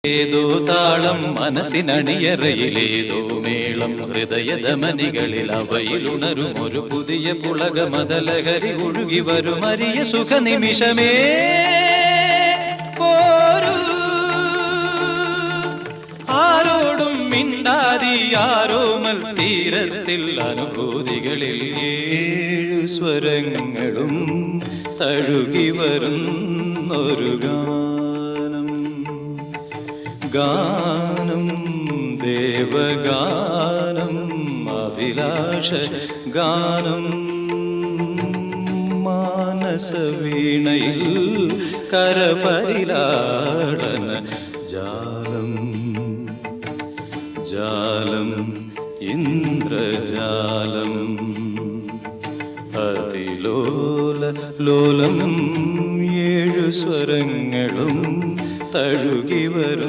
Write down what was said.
ഏതോ താളം മനസ്സിനണിയറയിലേതോ മേളം ഹൃദയധമനികളിൽ അവയിലുണരും ഒരു പുതിയ പുളകമതലഹരി ഒഴുകി വരും അരിയ സുഖനിമിഷമേ പോരൂ ആരോടും മിണ്ടാതി ആരോമൽ തീരത്തിൽ അനുഭൂതികളിൽ ഏഴു സ്വരങ്ങളും തഴുകി വരുന്നൊരു ഗാനം ദേവഗാനം അഭിലാഷ ഗാനം മാനസവീണയിൽ കരപരിലാടന ജാലം ജാലം ഇന്ദ്രജാലം അതിലോല ലോലം ഏഴു സ്വരങ്ങളും തഴുകി വരും